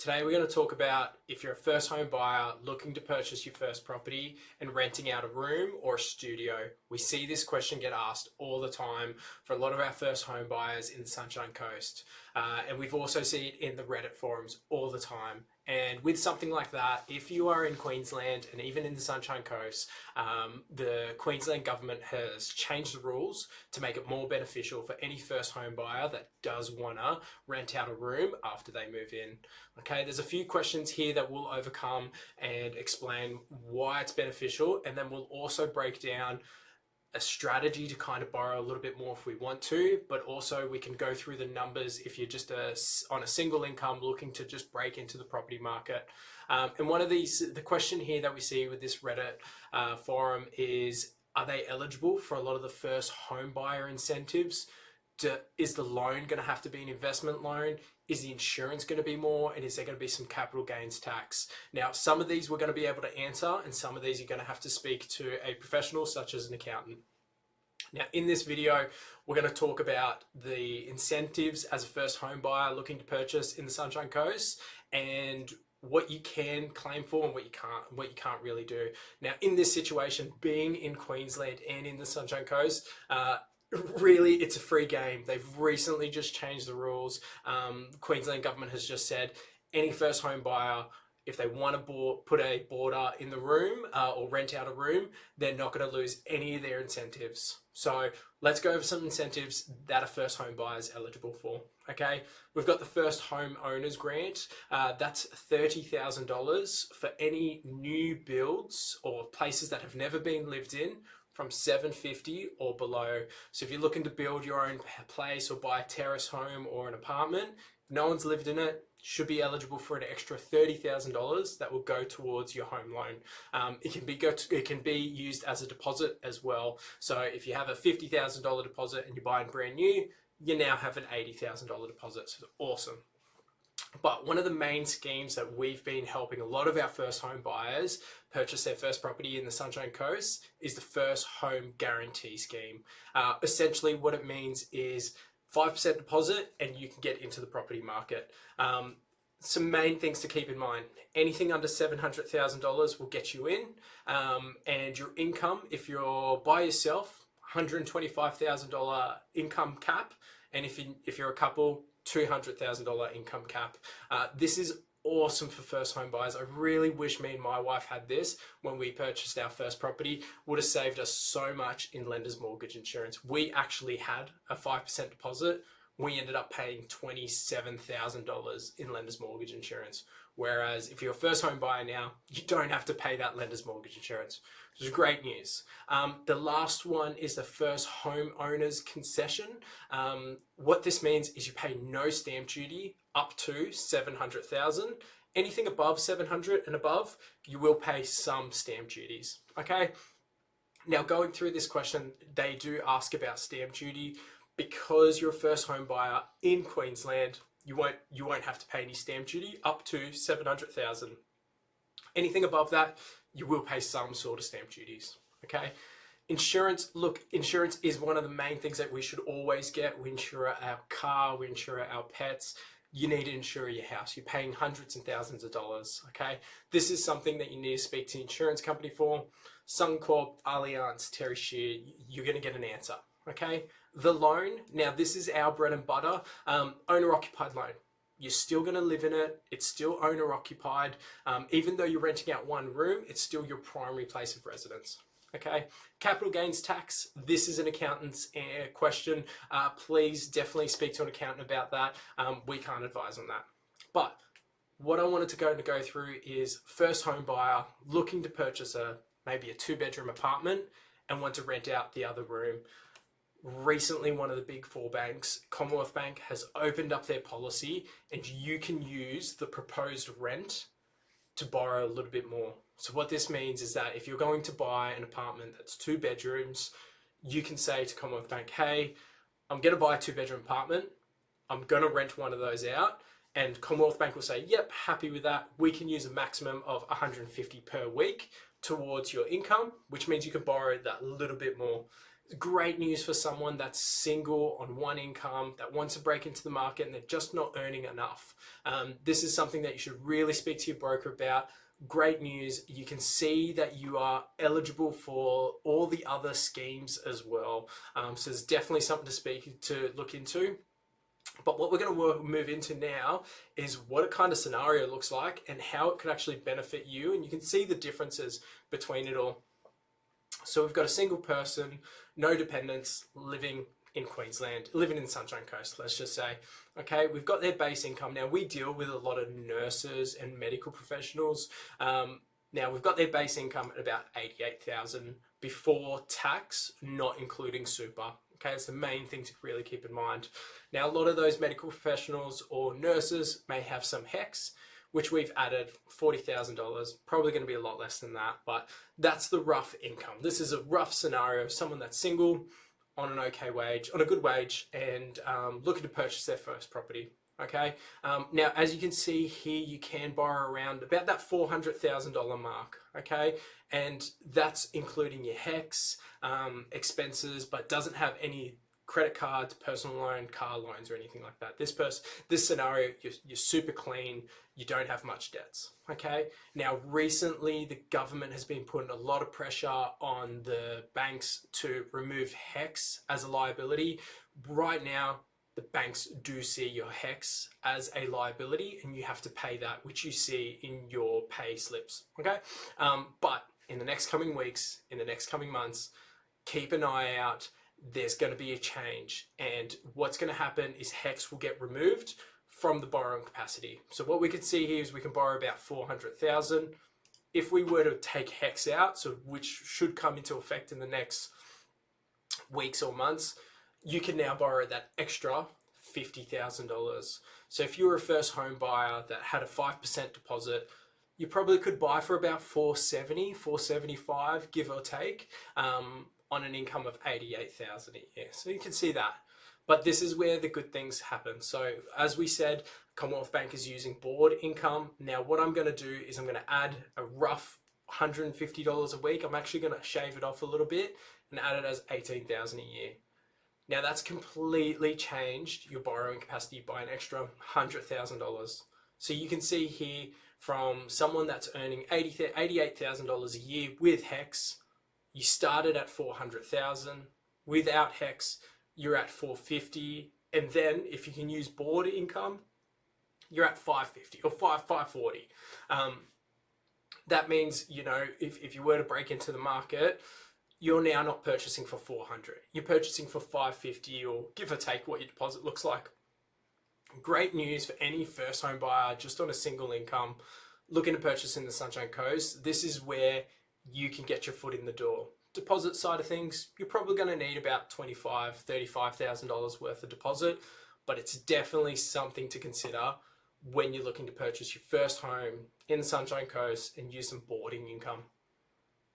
Today we're going to talk about if you're a first home buyer looking to purchase your first property and renting out a room or a studio. We see this question get asked all the time for a lot of our first home buyers in the Sunshine Coast. And we've also seen it in the Reddit forums all the time. And with something like that, if you are in Queensland and even in the Sunshine Coast, the Queensland Government has changed the rules to make it more beneficial for any first home buyer that does want to rent out a room after they move in. Okay, there's a few questions here that we'll overcome and explain why it's beneficial, and then we'll also break down a strategy to kind of borrow a little bit more if we want to, but also we can go through the numbers if you're just on a single income looking to just break into the property market. And one of the question here that we see with this Reddit forum is, are they eligible for a lot of the first home buyer incentives? Is the loan going to have to be an investment loan? Is the insurance going to be more? And is there going to be some capital gains tax? Now, some of these we're going to be able to answer, and some of these you're going to have to speak to a professional such as an accountant. Now, in this video, we're going to talk about the incentives as a first home buyer looking to purchase in the Sunshine Coast, and what you can claim for and what you can't really do. Now, in this situation, being in Queensland and in the Sunshine Coast, really, it's a free game. They've recently just changed the rules. Queensland Government has just said any first home buyer, if they want to put a boarder in the room or rent out a room, they're not going to lose any of their incentives. So let's go over some incentives that a first home buyer is eligible for. Okay, we've got the first home owners grant. That's $30,000 for any new builds or places that have never been lived in, from 750 or below. So if you're looking to build your own place or buy a terrace home or an apartment, no one's lived in it, should be eligible for an extra $30,000 that will go towards your home loan. It can be used as a deposit as well. So if you have a $50,000 deposit and you're buying brand new, you now have an $80,000 deposit. So awesome. But one of the main schemes that we've been helping a lot of our first home buyers purchase their first property in the Sunshine Coast is the first home guarantee scheme. Essentially what it means is 5% deposit and you can get into the property market. Some main things to keep in mind: anything under $700,000 will get you in, and your income, if you're by yourself, $125,000 income cap, and if you're a couple, $200,000 income cap. This is awesome for first home buyers. I really wish me and my wife had this when we purchased our first property. Would have saved us so much in lender's mortgage insurance. We actually had a 5% deposit. We ended up paying $27,000 in lender's mortgage insurance. Whereas if you're a first home buyer now, you don't have to pay that lender's mortgage insurance, which is great news. The last one is the first homeowner's concession. What this means is you pay no stamp duty up to $700,000. Anything above 700 and above, you will pay some stamp duties. Okay. Now, going through this question, they do ask about stamp duty. Because you're a first home buyer in Queensland, you won't have to pay any stamp duty up to $700,000. Anything above that, you will pay some sort of stamp duties. Okay. Insurance, look, insurance is one of the main things that we should always get. We insure our car, we insure our pets. You need to insure your house. You're paying hundreds and thousands of dollars. Okay. This is something that you need to speak to the insurance company for. Suncorp, Allianz, Terry Shear, you're going to get an answer. Okay. The loan, now this is our bread and butter, owner-occupied loan. You're still going to live in it. It's still owner-occupied. Even though you're renting out one room, it's still your primary place of residence. Okay. Capital gains tax. This is an accountant's question. Please definitely speak to an accountant about that. We can't advise on that. But what I wanted to go through is first home buyer looking to purchase maybe a 2-bedroom apartment and want to rent out the other room. Recently, one of the big 4 banks, Commonwealth Bank, has opened up their policy, and you can use the proposed rent to borrow a little bit more. So what this means is that if you're going to buy an apartment that's 2 bedrooms, you can say to Commonwealth Bank, hey, I'm going to buy a 2-bedroom apartment. I'm going to rent one of those out. And Commonwealth Bank will say, yep, happy with that. We can use a maximum of $150 per week towards your income, which means you can borrow that little bit more. Great news for someone that's single on one income that wants to break into the market and they're just not earning enough. This is something that you should really speak to your broker about. Great news. You can see that you are eligible for all the other schemes as well. So there's definitely something to look into. But what we're going to move into now is what a kind of scenario looks like and how it could actually benefit you. And you can see the differences between it all. So we've got a single person, no dependents, living in Queensland, living in Sunshine Coast, let's just say. Okay, we've got their base income. Now, we deal with a lot of nurses and medical professionals. Now, we've got their base income at about $88,000 before tax, not including super. Okay, it's the main thing to really keep in mind. Now, a lot of those medical professionals or nurses may have some HECS, which we've added $40,000, probably going to be a lot less than that, but that's the rough income. This is a rough scenario of someone that's single, on an okay wage, on a good wage, and looking to purchase their first property. Okay. Now, as you can see here, you can borrow around about that $400,000 mark. Okay, and that's including your HECS, expenses, but doesn't have any credit cards, personal loan, car loans, or anything like that. This scenario, you're super clean. You don't have much debts. Okay. Now, recently, the government has been putting a lot of pressure on the banks to remove HECS as a liability. Right now, the banks do see your HECS as a liability, and you have to pay that, which you see in your pay slips. Okay. But in the next coming weeks, in the next coming months, keep an eye out. There's going to be a change, and what's going to happen is HECS will get removed from the borrowing capacity. So what we can see here is we can borrow about 400,000. If we were to take HECS out, so which should come into effect in the next weeks or months, you can now borrow that extra $50,000. So if you were a first home buyer that had a 5% deposit, you probably could buy for about $470, $475, give or take, on an income of $88,000 a year. So you can see that. But this is where the good things happen. So as we said, Commonwealth Bank is using board income. Now what I'm going to do is I'm going to add a rough $150 a week. I'm actually going to shave it off a little bit and add it as $18,000 a year. Now that's completely changed your borrowing capacity by an extra $100,000. So you can see here from someone that's earning $88,000 a year with HECS, you started at $400,000. Without HECS, you're at $450,000, and then if you can use board income, you're at $550,000 or $540,000. That means, you know, if you were to break into the market, you're now not purchasing for $400,000. You're purchasing for $550,000, or give or take what your deposit looks like. Great news for any first home buyer just on a single income looking to purchase in the Sunshine Coast. This is where you can get your foot in the door. Deposit side of things, you're probably going to need about $25,000, $35,000 worth of deposit, but it's definitely something to consider when you're looking to purchase your first home in the Sunshine Coast and use some boarding income.